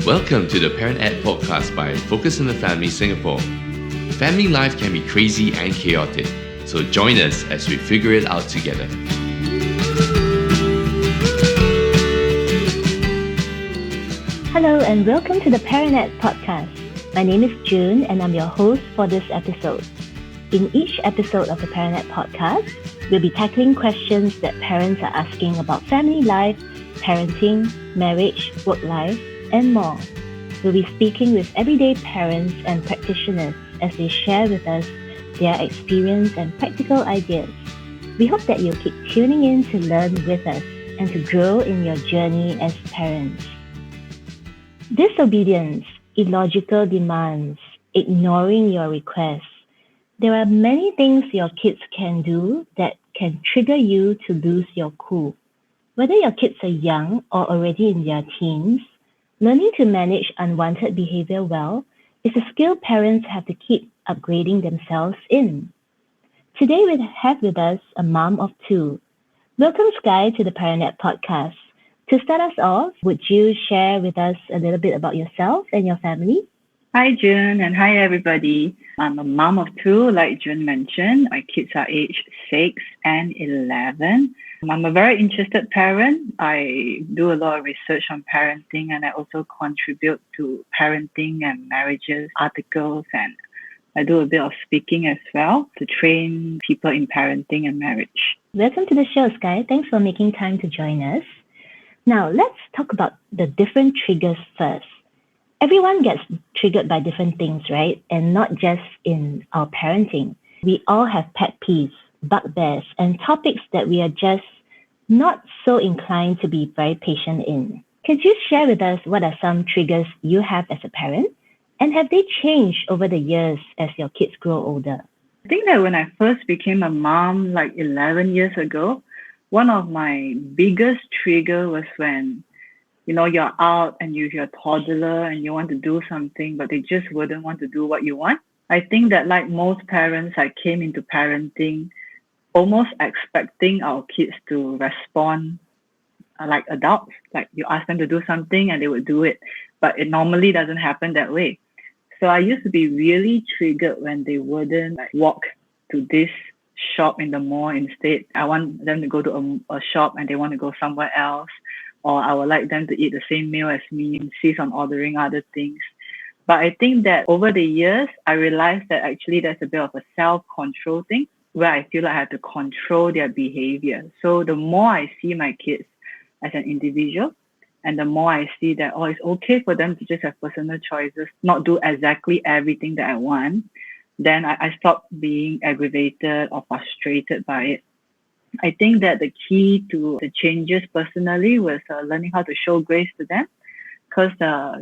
Welcome to the Parent Ed podcast by Focus on the Family Singapore. Family life can be crazy and chaotic, so join us as we figure it out together. Hello and welcome to the Parent Ed podcast. My name is June and I'm your host for this episode. In each episode of the Parent Ed podcast, we'll be tackling questions that parents are asking about family life, parenting, marriage, work life, and more. We'll be speaking with everyday parents and practitioners as they share with us their experience and practical ideas. We hope that you'll keep tuning in to learn with us and to grow in your journey as parents. Disobedience, illogical demands, ignoring your requests. There are many things your kids can do that can trigger you to lose your cool. Whether your kids are young or already in their teens, learning to manage unwanted behaviour well is a skill parents have to keep upgrading themselves in. Today we have with us a mom of two. Welcome, Skye, to the Parent Ed podcast. To start us off, would you share with us a little bit about yourself and your family? Hi, June, and hi, everybody. I'm a mom of two, like June mentioned. My kids are aged 6 and 11. I'm a very interested parent. I do a lot of research on parenting, and I also contribute to parenting and marriages articles, and I do a bit of speaking as well to train people in parenting and marriage. Welcome to the show, Skye. Thanks for making time to join us. Now, let's talk about the different triggers first. Everyone gets triggered by different things, right? And not just in our parenting. We all have pet peeves, bugbears, and topics that we are just not so inclined to be very patient in. Could you share with us what are some triggers you have as a parent? And have they changed over the years as your kids grow older? I think that when I first became a mom, like 11 years ago, one of my biggest trigger was when you're out and you're a toddler and you want to do something, but they just wouldn't want to do what you want. I think that like most parents, I came into parenting almost expecting our kids to respond like adults. Like you ask them to do something and they would do it, but it normally doesn't happen that way. So I used to be really triggered when they wouldn't walk to this shop in the mall. Instead, I want them to go to a shop and they want to go somewhere else. Or I would like them to eat the same meal as me, insist on ordering other things. But I think that over the years, I realized that actually there's a bit of a self-control thing where I feel like I have to control their behavior. So the more I see my kids as an individual, and the more I see that, it's okay for them to just have personal choices, not do exactly everything that I want, then I stop being aggravated or frustrated by it. I think that the key to the changes personally was learning how to show grace to them, because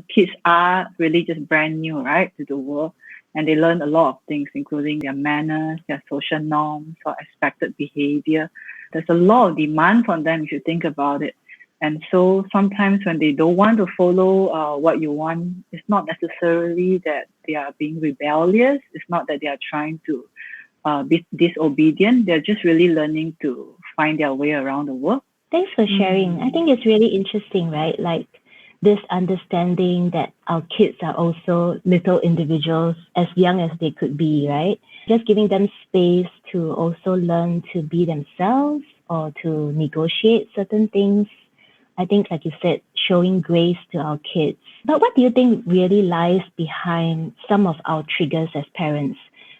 kids are really just brand new, right, to the world. And they learn a lot of things, including their manners, their social norms, or expected behavior. There's a lot of demand from them if you think about it. And so sometimes when they don't want to follow what you want, it's not necessarily that they are being rebellious. It's not that they are trying to be disobedient. They're just really learning to find their way around the world. Thanks for sharing. I think it's really interesting, right? Like this understanding that our kids are also little individuals as young as they could be, right? Just giving them space to also learn to be themselves or to negotiate certain things. I think, like you said, showing grace to our kids. But what do you think really lies behind some of our triggers as parents?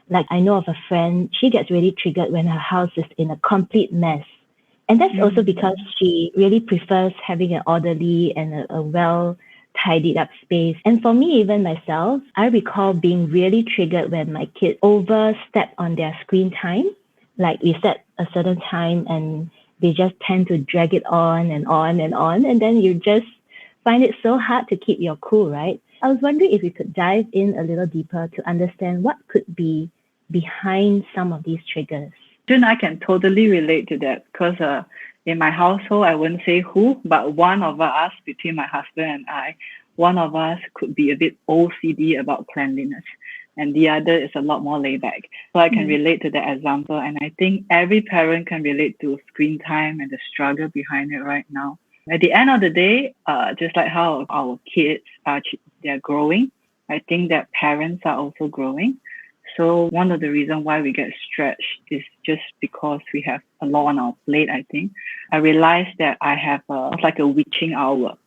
Like I know of a friend, she gets really triggered when her house is in a complete mess. And that's also because she really prefers having an orderly and a well tidied up space. And for me, even myself, I recall being really triggered when my kids overstep on their screen time. Like we set a certain time and they just tend to drag it on and on and on. And then you just find it so hard to keep your cool, right? I was wondering if we could dive in a little deeper to understand what could be behind some of these triggers. June, I can totally relate to that because in my household, I wouldn't say who, but one of us, between my husband and I, one of us could be a bit OCD about cleanliness and the other is a lot more laid back. So I can relate to that example. And I think every parent can relate to screen time and the struggle behind it right now. At the end of the day, just like how our kids are, they're growing, I think that parents are also growing. So one of the reasons why we get stretched is just because we have a lot on our plate, I think. I realized that I have like a witching hour.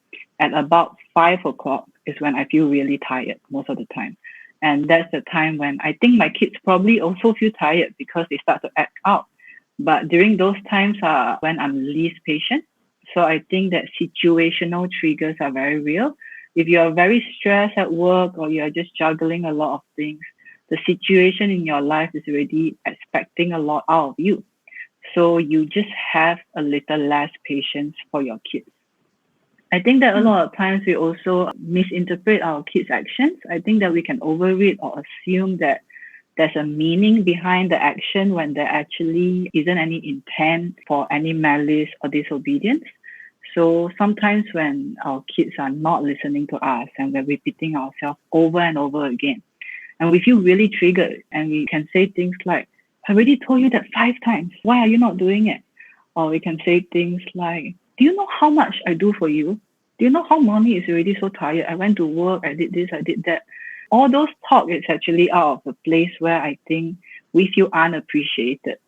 At about 5 o'clock is when I feel really tired most of the time. And that's the time when I think my kids probably also feel tired because they start to act out. But during those times are when I'm least patient. So I think that situational triggers are very real. If you are very stressed at work or you are just juggling a lot of things, the situation in your life is already expecting a lot out of you. So you just have a little less patience for your kids. I think that a lot of times we also misinterpret our kids' actions. I think that we can overread or assume that there's a meaning behind the action when there actually isn't any intent for any malice or disobedience. So sometimes when our kids are not listening to us and we're repeating ourselves over and over again, and we feel really triggered and we can say things like, I already told you that 5 times. Why are you not doing it? Or we can say things like, do you know how much I do for you? Do you know how mommy is already so tired? I went to work, I did this, I did that. All those talk is actually out of a place where I think we feel unappreciated,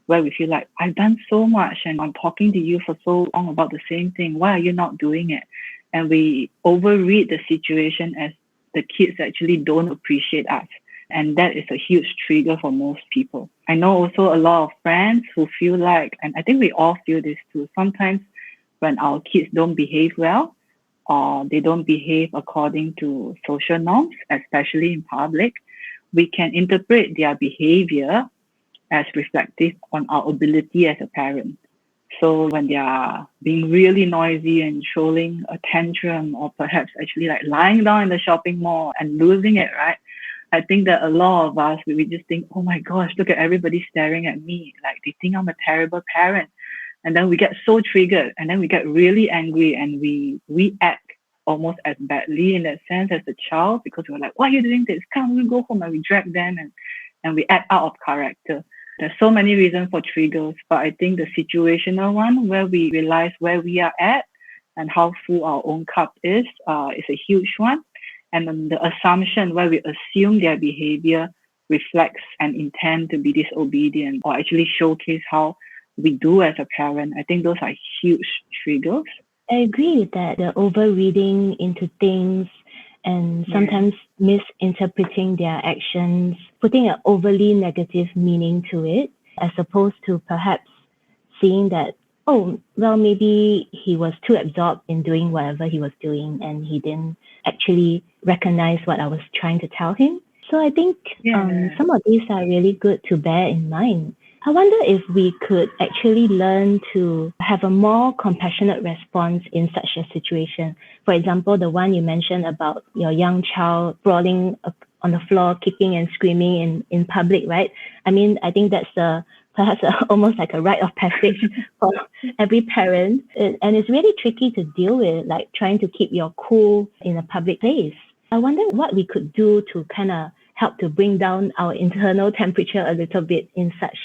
where we feel like, I've done so much and I'm talking to you for so long about the same thing. Why are you not doing it? And we overread the situation as the kids actually don't appreciate us. And that is a huge trigger for most people. I know also a lot of friends who feel like, and I think we all feel this too, sometimes when our kids don't behave well or they don't behave according to social norms, especially in public, we can interpret their behavior as reflective on our ability as a parent. So when they are being really noisy and throwing a tantrum or perhaps actually like lying down in the shopping mall and losing it, right? I think that a lot of us, we just think, oh my gosh, look at everybody staring at me. Like they think I'm a terrible parent. And then we get so triggered and then we get really angry and we react almost as badly in that sense as the child because we're like, why are you doing this? Can't we go home? And we drag them and we act out of character. There's so many reasons for triggers, but I think the situational one where we realize where we are at and how full our own cup is a huge one. And then the assumption where we assume their behavior reflects an intent to be disobedient or actually showcase how we do as a parent. I think those are huge triggers. I agree with that. The overreading into things and sometimes misinterpreting their actions, putting an overly negative meaning to it, as opposed to perhaps seeing that, oh, well, maybe he was too absorbed in doing whatever he was doing and he didn't actually recognize what I was trying to tell him. So I think some of these are really good to bear in mind. I wonder if we could actually learn to have a more compassionate response in such a situation. For example, the one you mentioned about your young child sprawling on the floor, kicking and screaming in public, right? I mean, I think that's perhaps almost like a rite of passage for every parent. And it's really tricky to deal with, like trying to keep your cool in a public place. I wonder what we could do to kind of help to bring down our internal temperature a little bit in such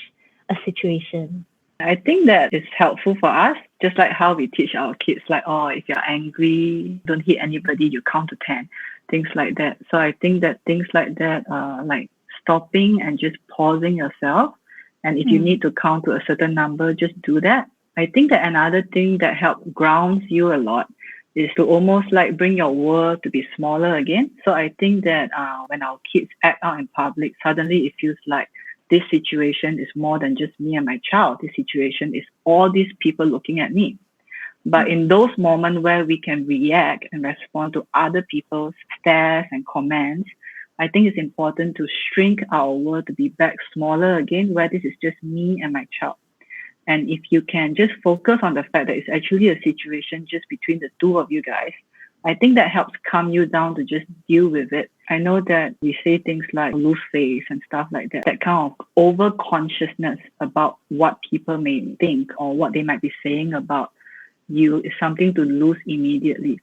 a situation. I think that is helpful for us, just like how we teach our kids, like, oh, if you're angry, don't hit anybody, you count to 10, things like that. So I think that things like that, like stopping and just pausing yourself. And if you need to count to a certain number, just do that. I think that another thing that helps grounds you a lot is to almost like bring your world to be smaller again. So I think that when our kids act out in public, suddenly it feels like this situation is more than just me and my child. This situation is all these people looking at me. But in those moments where we can react and respond to other people's stares and comments, I think it's important to shrink our world to be back smaller again, where this is just me and my child. And if you can just focus on the fact that it's actually a situation just between the two of you guys, I think that helps calm you down to just deal with it. I know that we say things like lose face and stuff like that. That kind of over consciousness about what people may think or what they might be saying about you is something to lose immediately.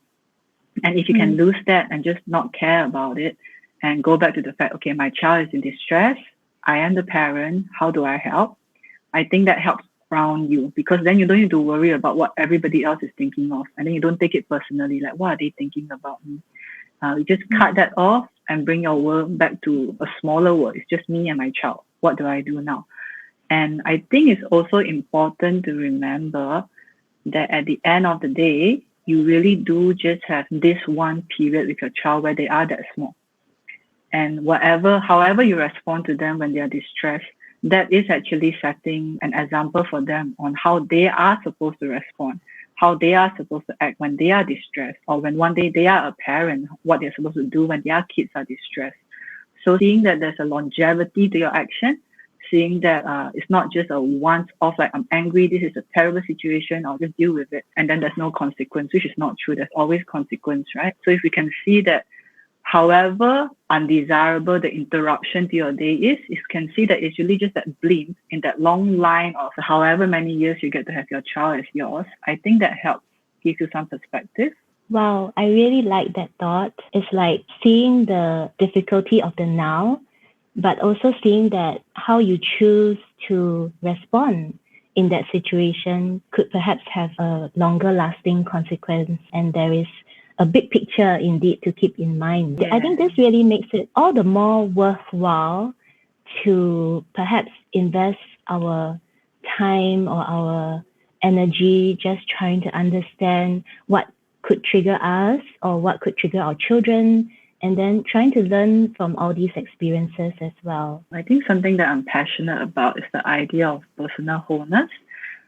And if you can lose that and just not care about it and go back to the fact, okay, my child is in distress, I am the parent, how do I help? I think that helps around you, because then you don't need to worry about what everybody else is thinking of, and then you don't take it personally, like what are they thinking about me. You just cut that off and bring your world back to a smaller world. It's just me and my child. What do I do now? And I think it's also important to remember that at the end of the day, you really do just have this one period with your child where they are that small. And however you respond to them when they are distressed, that is actually setting an example for them on how they are supposed to respond, how they are supposed to act when they are distressed, or when one day they are a parent, what they're supposed to do when their kids are distressed. So seeing that there's a longevity to your action, seeing that it's not just a once-off, like I'm angry, this is a terrible situation, I'll just deal with it, and then there's no consequence, which is not true. There's always consequence, right? So if we can see that however undesirable the interruption to your day is, you can see that it's really just that blink in that long line of however many years you get to have your child as yours. I think that helps give you some perspective. Wow, I really like that thought. It's like seeing the difficulty of the now, but also seeing that how you choose to respond in that situation could perhaps have a longer lasting consequence, and there is a big picture indeed to keep in mind. Yeah. I think this really makes it all the more worthwhile to perhaps invest our time or our energy just trying to understand what could trigger us or what could trigger our children, and then trying to learn from all these experiences as well. I think something that I'm passionate about is the idea of personal wholeness.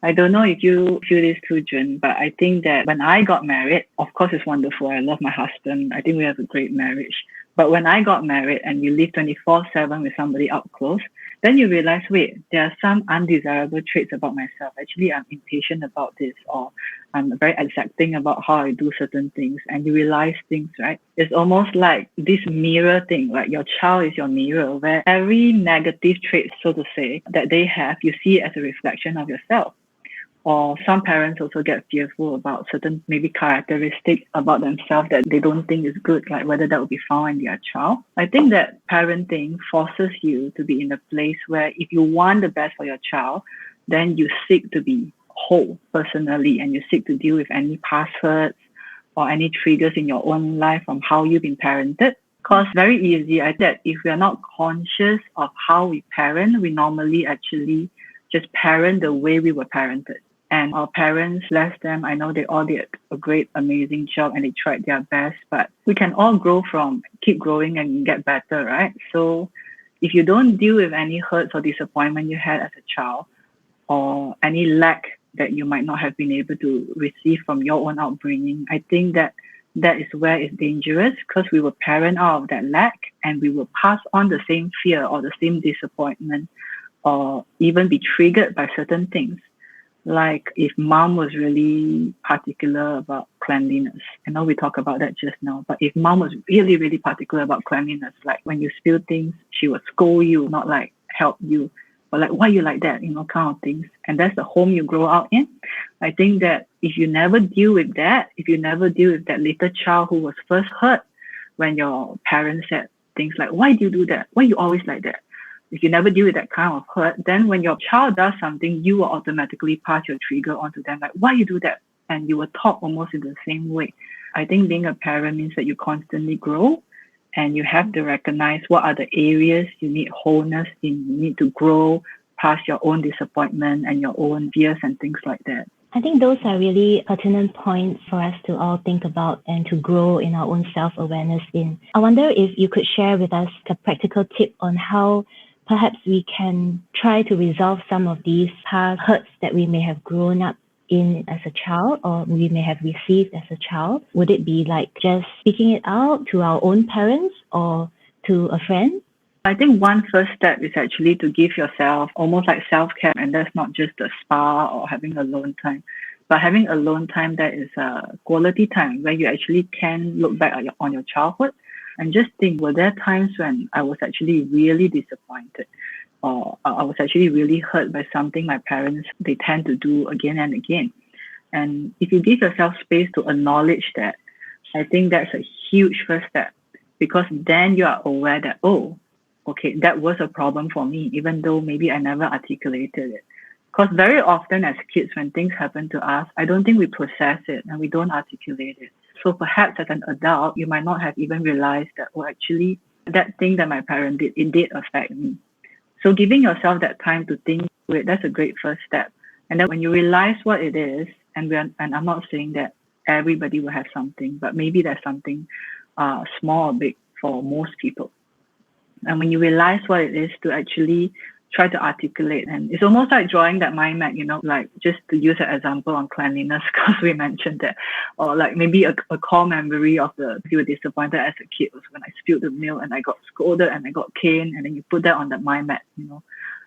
I don't know if you feel this too, Jun, but I think that when I got married, of course it's wonderful. I love my husband. I think we have a great marriage. But when I got married and you live 24/7 with somebody up close, then you realize, wait, there are some undesirable traits about myself. Actually, I'm impatient about this, or I'm very exacting about how I do certain things. And you realize things, right? It's almost like this mirror thing, like your child is your mirror, where every negative trait, so to say, that they have, you see it as a reflection of yourself. Or some parents also get fearful about certain maybe characteristics about themselves that they don't think is good, like whether that will be found in their child. I think that parenting forces you to be in a place where if you want the best for your child, then you seek to be whole personally, and you seek to deal with any past hurts or any triggers in your own life from how you've been parented. Because very easy, I think that if we are not conscious of how we parent, we normally actually just parent the way we were parented. And our parents, bless them, I know they all did a great, amazing job and they tried their best, but we can all keep growing and get better, right? So if you don't deal with any hurts or disappointment you had as a child, or any lack that you might not have been able to receive from your own upbringing, I think that is where it's dangerous, because we will parent out of that lack and we will pass on the same fear or the same disappointment, or even be triggered by certain things. Like if mom was really particular about cleanliness, I know we talked about that just now, but if mom was really, really particular about cleanliness, like when you spill things, she would scold you, not like help you, but like, why you like that, kind of things. And that's the home you grow out in. I think that if you never deal with that, if you never deal with that little child who was first hurt when your parents said things like, why do you do that? Why you always like that? If you never deal with that kind of hurt, then when your child does something, you will automatically pass your trigger onto them, like, why you do that? And you will talk almost in the same way. I think being a parent means that you constantly grow, and you have to recognize what are the areas you need wholeness in, you need to grow past your own disappointment and your own fears and things like that. I think those are really pertinent points for us to all think about and to grow in our own self-awareness in. I wonder if you could share with us a practical tip on how perhaps we can try to resolve some of these past hurts that we may have grown up in as a child, or we may have received as a child. Would it be like just speaking it out to our own parents or to a friend? I think one first step is actually to give yourself almost like self-care, and that's not just a spa or having alone time, but having alone time that is a quality time where you actually can look back on your childhood and just think, were there times when I was actually really disappointed, or I was actually really hurt by something my parents, they tend to do again and again. And if you give yourself space to acknowledge that, I think that's a huge first step, because then you are aware that, oh, okay, that was a problem for me, even though maybe I never articulated it. Because very often as kids, when things happen to us, I don't think we process it and we don't articulate it. So perhaps as an adult, you might not have even realized that, oh, actually, that thing that my parent did, it did affect me. So giving yourself that time to think through it, that's a great first step. And then when you realize what it is, and I'm not saying that everybody will have something, but maybe there's something small or big for most people. And when you realize what it is, to actually try to articulate. And it's almost like drawing that mind map, like just to use an example on cleanliness, because we mentioned that, or like maybe a core memory of you were disappointed as a kid was when I spilled the milk and I got scolded and I got caned, and then you put that on the mind map,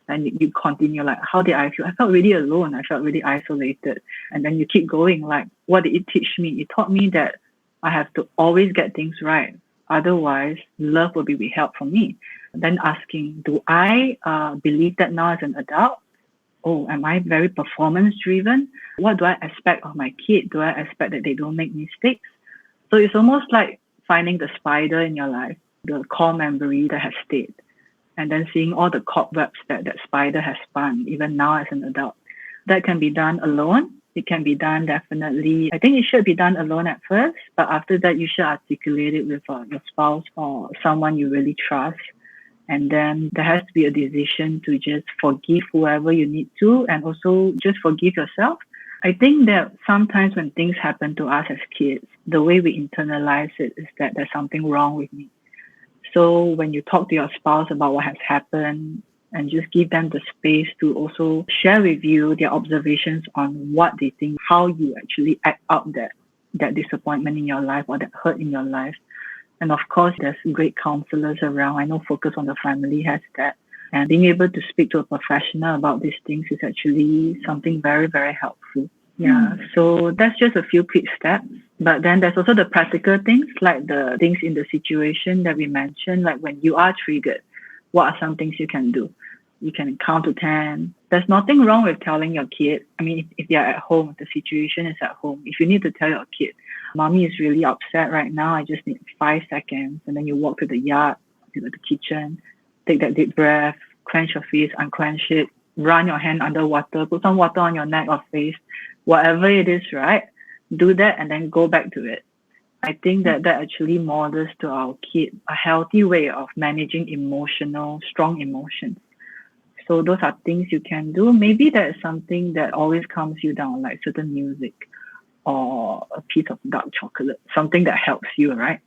and you continue like, how did I feel? I felt really alone. I felt really isolated. And then you keep going, like, what did it teach me? It taught me that I have to always get things right. Otherwise, love will be withheld from me. Then asking, do I believe that now as an adult? Oh, am I very performance driven? What do I expect of my kid? Do I expect that they don't make mistakes? So it's almost like finding the spider in your life, the core memory that has stayed, and then seeing all the cobwebs that spider has spun, even now as an adult. That can be done alone. It can be done definitely. I think it should be done alone at first, but after that, you should articulate it with your spouse or someone you really trust. And then there has to be a decision to just forgive whoever you need to, and also just forgive yourself. I think that sometimes when things happen to us as kids, the way we internalize it is that there's something wrong with me. So when you talk to your spouse about what has happened, and just give them the space to also share with you their observations on what they think, how you actually act out that disappointment in your life or that hurt in your life. And of course, there's great counselors around. I know Focus on the Family has that. And being able to speak to a professional about these things is actually something very, very helpful. Yeah, so that's just a few quick steps. But then there's also the practical things, like the things in the situation that we mentioned, like when you are triggered, what are some things you can do? You can count to 10. There's nothing wrong with telling your kid. I mean, if you're at home, the situation is at home. If you need to tell your kid, mommy is really upset right now, I just need 5 seconds. And then you walk to the yard, to the kitchen, take that deep breath, clench your fist, unclench it, run your hand under water, put some water on your neck or face, whatever it is, right? Do that and then go back to it. I think that actually models to our kid a healthy way of managing strong emotions. So those are things you can do. Maybe there is something that always calms you down, like certain music or a piece of dark chocolate, something that helps you, right?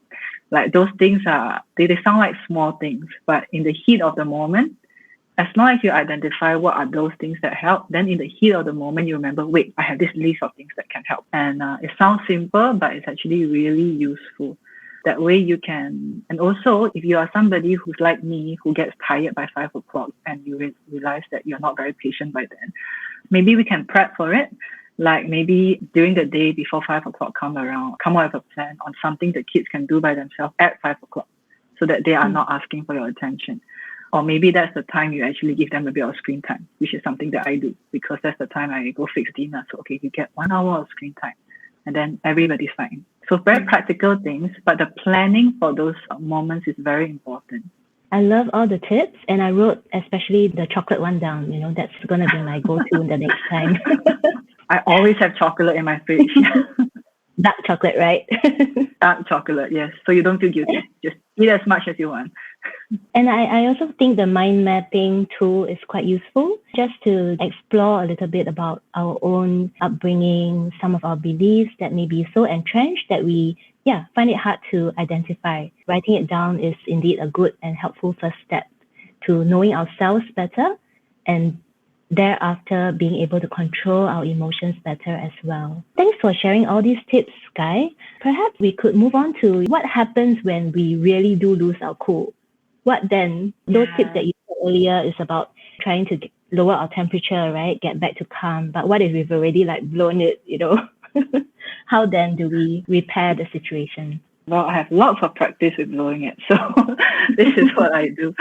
Like those things they sound like small things, but in the heat of the moment, as long as you identify what are those things that help, then in the heat of the moment, you remember, wait, I have this list of things that can help. And it sounds simple, but it's actually really useful. That way you can, and also if you are somebody who's like me, who gets tired by 5 o'clock and you realize that you're not very patient by then, maybe we can prep for it. Like maybe during the day before 5 o'clock come around, come up with a plan on something the kids can do by themselves at 5 o'clock so that they are not asking for your attention. Or maybe that's the time you actually give them a bit of screen time, which is something that I do because that's the time I go fix dinner. So, okay, you get 1 hour of screen time and then everybody's fine. So very practical things, but the planning for those moments is very important. I love all the tips, and I wrote especially the chocolate one down. That's going to be my go-to the next time. I always have chocolate in my fridge. Dark chocolate, right? Dark chocolate, yes. So you don't feel guilty. Just eat as much as you want. And I also think the mind mapping tool is quite useful, just to explore a little bit about our own upbringing, some of our beliefs that may be so entrenched that we find it hard to identify. Writing it down is indeed a good and helpful first step to knowing ourselves better, and thereafter being able to control our emotions better as well. Thanks for sharing all these tips, Skye. Perhaps we could move on to what happens when we really do lose our cool. What then? Those tips that you said earlier is about trying to lower our temperature, right? Get back to calm. But what if we've already blown it, How then do we repair the situation? Well, I have lots of practice with blowing it. So this is what I do.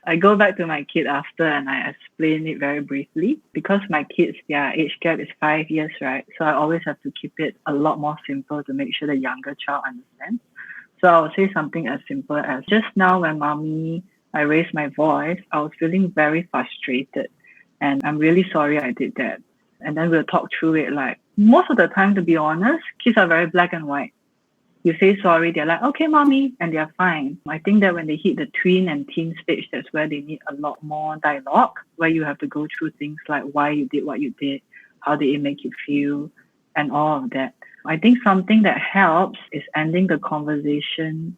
I go back to my kid after and I explain it very briefly. Because my kids, their age gap is 5 years, right? So I always have to keep it a lot more simple to make sure the younger child understands. So I would say something as simple as, just now when I raised my voice, I was feeling very frustrated. and I'm really sorry I did that. And then we'll talk through it. Like most of the time, to be honest, kids are very black and white. You say sorry, they're like, okay, mommy, and they're fine. I think that when they hit the tween and teen stage, that's where they need a lot more dialogue, where you have to go through things like why you did what you did, how did it make you feel, and all of that. I think something that helps is ending the conversation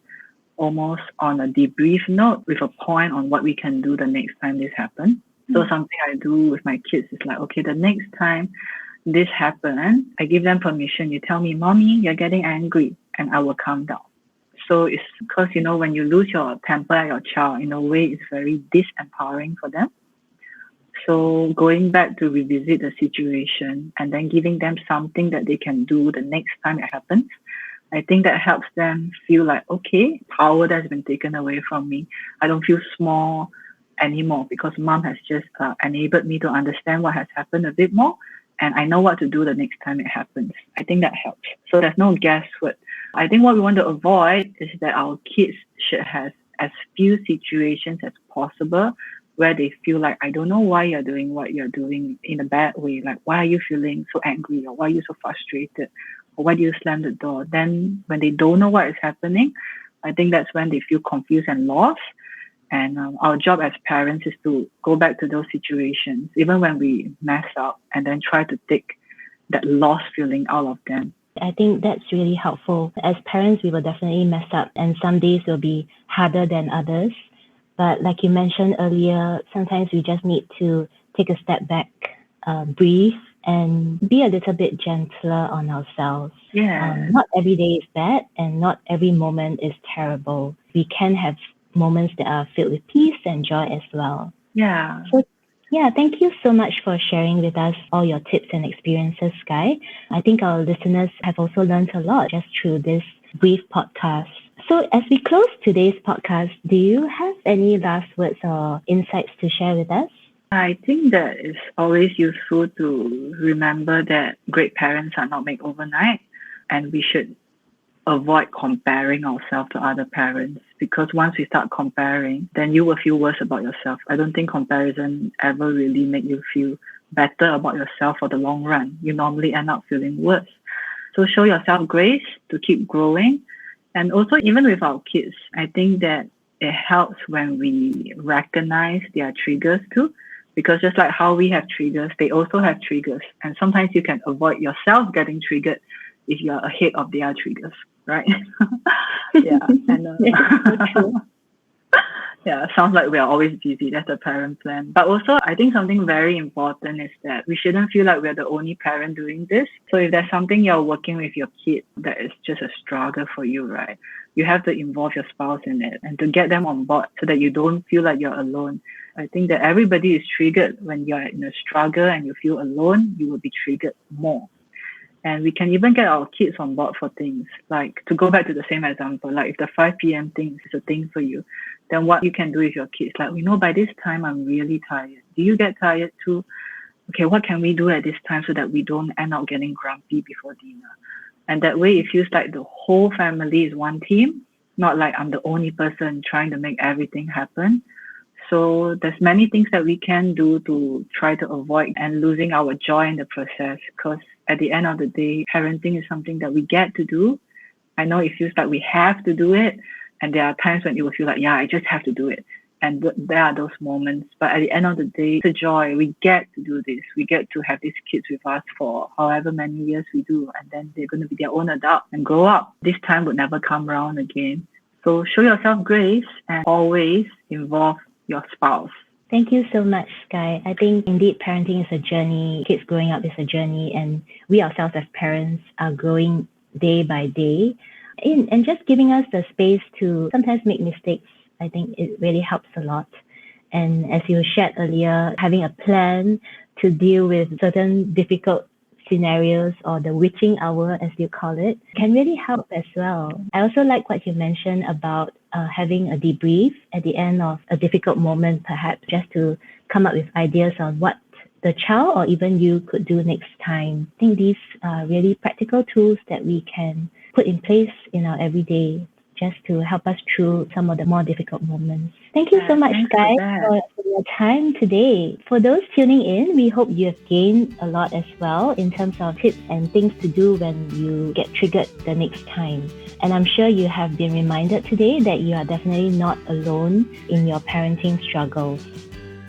almost on a debrief note with a point on what we can do the next time this happens. So something I do with my kids is like, okay, the next time this happens, I give them permission. You tell me, mommy, you're getting angry, and I will calm down. So it's because, when you lose your temper at your child, in a way, it's very disempowering for them. So going back to revisit the situation and then giving them something that they can do the next time it happens, I think that helps them feel like, okay, power that's been taken away from me. I don't feel small anymore because mom has just enabled me to understand what has happened a bit more, and I know what to do the next time it happens. I think that helps. So there's no guesswork. I think what we want to avoid is that our kids should have as few situations as possible where they feel like, I don't know why you're doing what you're doing in a bad way. Like, why are you feeling so angry, or why are you so frustrated, or why do you slam the door? Then when they don't know what is happening, I think that's when they feel confused and lost. And our job as parents is to go back to those situations, even when we mess up, and then try to take that lost feeling out of them. I think that's really helpful. As parents, we will definitely mess up, and some days will be harder than others. But like you mentioned earlier, sometimes we just need to take a step back, breathe, and be a little bit gentler on ourselves. Yeah. Not every day is bad, and not every moment is terrible. We can have moments that are filled with peace and joy as well. Yeah. So, thank you so much for sharing with us all your tips and experiences, Skye. I think our listeners have also learned a lot just through this brief podcast. So as we close today's podcast, do you have any last words or insights to share with us? I think that it's always useful to remember that great parents are not made overnight, and we should avoid comparing ourselves to other parents, because once we start comparing, then you will feel worse about yourself. I don't think comparison ever really make you feel better about yourself for the long run. You normally end up feeling worse. So show yourself grace to keep growing. And also, even with our kids, I think that it helps when we recognize their triggers too, because just like how we have triggers, they also have triggers. And sometimes you can avoid yourself getting triggered if you're ahead of their triggers, right? Yeah. And yeah, sounds like we are always busy. That's the parent plan. But also, I think something very important is that we shouldn't feel like we're the only parent doing this. So if there's something you're working with your kid that is just a struggle for you, right? You have to involve your spouse in it and to get them on board so that you don't feel like you're alone. I think that everybody is triggered when you're in a struggle and you feel alone, you will be triggered more. And we can even get our kids on board for things. Like, to go back to the same example, like if the 5 p.m. thing is a thing for you, then what you can do with your kids, like, by this time I'm really tired. Do you get tired too? Okay, what can we do at this time so that we don't end up getting grumpy before dinner? And that way it feels like the whole family is one team, not like I'm the only person trying to make everything happen. So there's many things that we can do to try to avoid and losing our joy in the process, because at the end of the day, parenting is something that we get to do. I know it feels like we have to do it, and there are times when it will feel like, I just have to do it. And there are those moments. But at the end of the day, it's a joy. We get to do this. We get to have these kids with us for however many years we do, and then they're going to be their own adult and grow up. This time would never come around again. So show yourself grace and always involve your spouse. Thank you so much, Skye. I think indeed parenting is a journey. Kids growing up is a journey, and we ourselves as parents are growing day by day. And just giving us the space to sometimes make mistakes, I think it really helps a lot. And as you shared earlier, having a plan to deal with certain difficult scenarios, or the witching hour, as you call it, can really help as well. I also like what you mentioned about having a debrief at the end of a difficult moment, perhaps just to come up with ideas on what the child or even you could do next time. I think these are really practical tools that we can put in place in our everyday just to help us through some of the more difficult moments. Thank you so much, Skye, for your time today. For those tuning in, we hope you have gained a lot as well in terms of tips and things to do when you get triggered the next time. And I'm sure you have been reminded today that you are definitely not alone in your parenting struggles.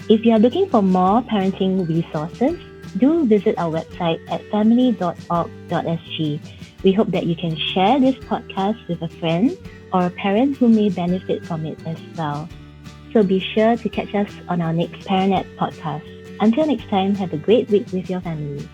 If you are looking for more parenting resources, do visit our website at family.org.sg. We hope that you can share this podcast with a friend or a parent who may benefit from it as well. So be sure to catch us on our next ParentNet podcast. Until next time, have a great week with your family.